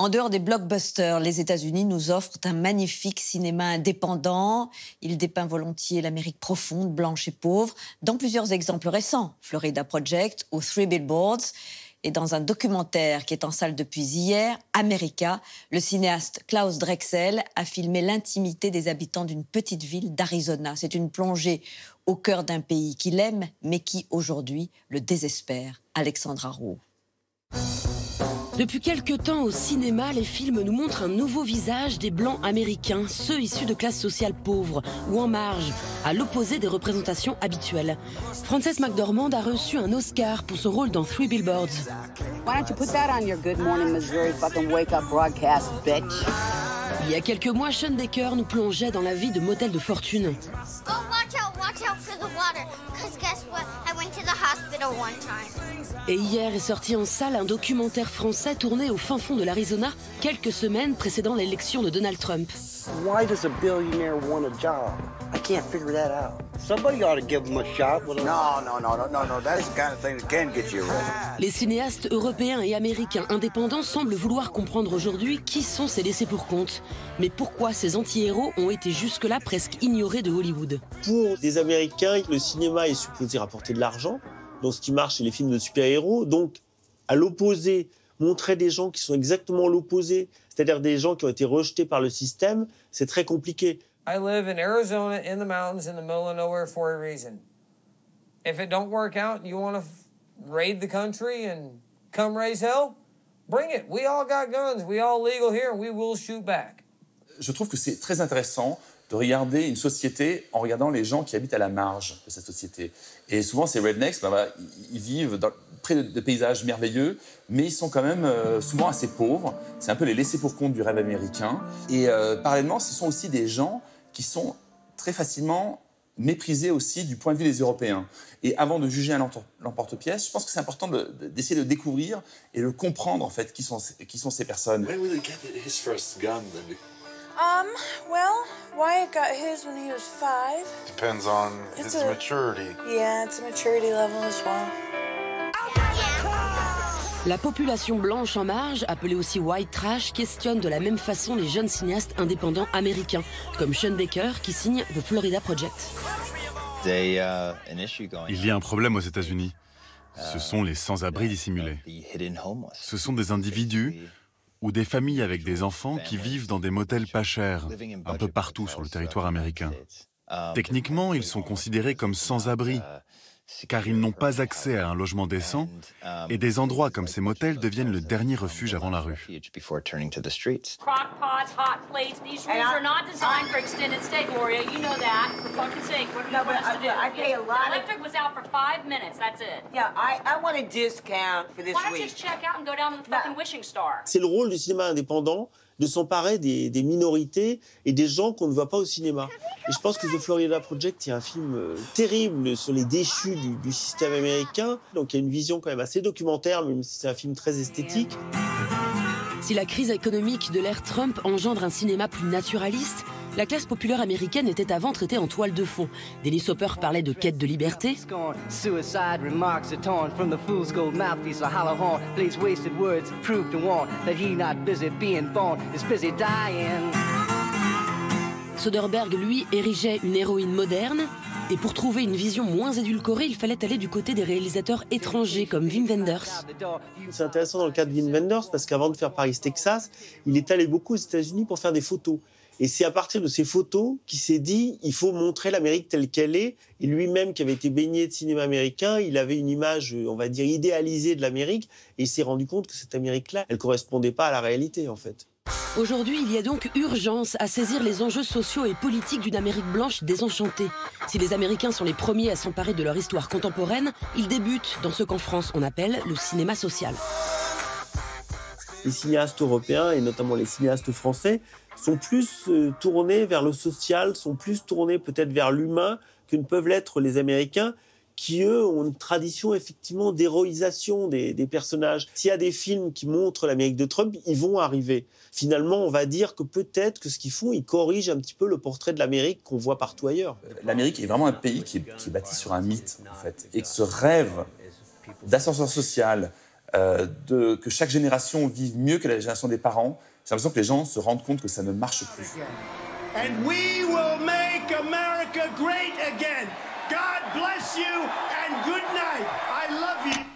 En dehors des blockbusters, les États-Unis nous offrent un magnifique cinéma indépendant. Il dépeint volontiers l'Amérique profonde, blanche et pauvre, dans plusieurs exemples récents, Florida Project ou Three Billboards. Et dans un documentaire qui est en salle depuis hier, America, le cinéaste Klaus Drexel a filmé l'intimité des habitants d'une petite ville d'Arizona. C'est une plongée au cœur d'un pays qu'il aime, mais qui, aujourd'hui, le désespère. Alexandra Roux. Depuis quelque temps au cinéma, les films nous montrent un nouveau visage des Blancs américains, ceux issus de classes sociales pauvres ou en marge, à l'opposé des représentations habituelles. Frances McDormand a reçu un Oscar pour son rôle dans Three Billboards. Why don't you put that on your Good Morning Missouri fucking wake-up broadcast, bitch? Il y a quelques mois, Sean Baker nous plongeait dans la vie de modèles de fortune. Oh, watch out for the water. Cause guess what? I went to the hospital one time. Et hier est sorti en salle un documentaire français tourné au fin fond de l'Arizona, quelques semaines précédant l'élection de Donald Trump. Why does a billionaire want a job? I can't figure that out. Somebody ought to give him a shot. No. That's the kind of thing that can get you arrested. Les cinéastes européens et américains indépendants semblent vouloir comprendre aujourd'hui qui sont ces laissés-pour-compte. Mais pourquoi ces anti-héros ont été jusque-là presque ignorés de Hollywood? Pour des Américains, le cinéma est supposé rapporter de l'argent. Donc ce qui marche, c'est les films de super-héros. Donc, à l'opposé, montrer des gens qui sont exactement l'opposé, c'est-à-dire des gens qui ont été rejetés par le système, c'est très compliqué. I live in Arizona, in the mountains, in the middle of nowhere for a reason. If it don't work out and you want to raid the country and come raise hell, bring it. We all got guns. We all legal here, and we will shoot back. Je trouve que c'est très intéressant de regarder une société en regardant les gens qui habitent à la marge de cette société. Et souvent, ces rednecks, ils vivent près de paysages merveilleux, mais ils sont quand même souvent assez pauvres. C'est un peu les laissés-pour-compte du rêve américain. Et parallèlement, ce sont aussi des gens qui sont très facilement méprisés aussi du point de vue des Européens. Et avant de juger à l'emporte-pièce, je pense que c'est important d'essayer de découvrir et de comprendre en fait qui sont ces personnes. When will he get his first gun, Lindy? Well, Wyatt got his when he was 5. Depends on his maturity. Yeah, it's a maturity level as well. La population blanche en marge, appelée aussi white trash, questionne de la même façon les jeunes cinéastes indépendants américains, comme Sean Baker qui signe The Florida Project. Il y a un problème aux États-Unis. Ce sont les sans-abri dissimulés. Ce sont des individus ou des familles avec des enfants qui vivent dans des motels pas chers, un peu partout sur le territoire américain. Techniquement, ils sont considérés comme sans-abri, car ils n'ont pas accès à un logement décent, et des endroits comme ces motels deviennent le dernier refuge avant la rue. C'est le rôle du cinéma indépendant de s'emparer des minorités et des gens qu'on ne voit pas au cinéma. Et je pense que The Florida Project, il y a un film terrible sur les déchus du système américain. Donc il y a une vision quand même assez documentaire, même si c'est un film très esthétique. Si la crise économique de l'ère Trump engendre un cinéma plus naturaliste, la classe populaire américaine était avant traitée en toile de fond. Dennis Hopper parlait de quête de liberté. Soderbergh, lui, érigeait une héroïne moderne. Et pour trouver une vision moins édulcorée, il fallait aller du côté des réalisateurs étrangers comme Wim Wenders. C'est intéressant dans le cas de Wim Wenders parce qu'avant de faire Paris, Texas, il est allé beaucoup aux États-Unis pour faire des photos. Et c'est à partir de ces photos qu'il s'est dit il faut montrer l'Amérique telle qu'elle est. Et lui-même, qui avait été baigné de cinéma américain, il avait une image, on va dire, idéalisée de l'Amérique. Et il s'est rendu compte que cette Amérique-là, elle ne correspondait pas à la réalité, en fait. Aujourd'hui, il y a donc urgence à saisir les enjeux sociaux et politiques d'une Amérique blanche désenchantée. Si les Américains sont les premiers à s'emparer de leur histoire contemporaine, ils débutent dans ce qu'en France on appelle le cinéma social. Les cinéastes européens, et notamment les cinéastes français, sont plus tournés vers le social, sont plus tournés peut-être vers l'humain que ne peuvent l'être les Américains, qui, eux, ont une tradition, effectivement, d'héroïsation des personnages. S'il y a des films qui montrent l'Amérique de Trump, ils vont arriver. Finalement, on va dire que peut-être que ce qu'ils font, ils corrigent un petit peu le portrait de l'Amérique qu'on voit partout ailleurs. L'Amérique est vraiment un pays qui est bâti sur un mythe, en fait. Et que ce rêve d'ascenseur social, que chaque génération vive mieux que la génération des parents, j'ai l'impression que les gens se rendent compte que ça ne marche plus. And we will make America great again. God bless you and good night. I love you.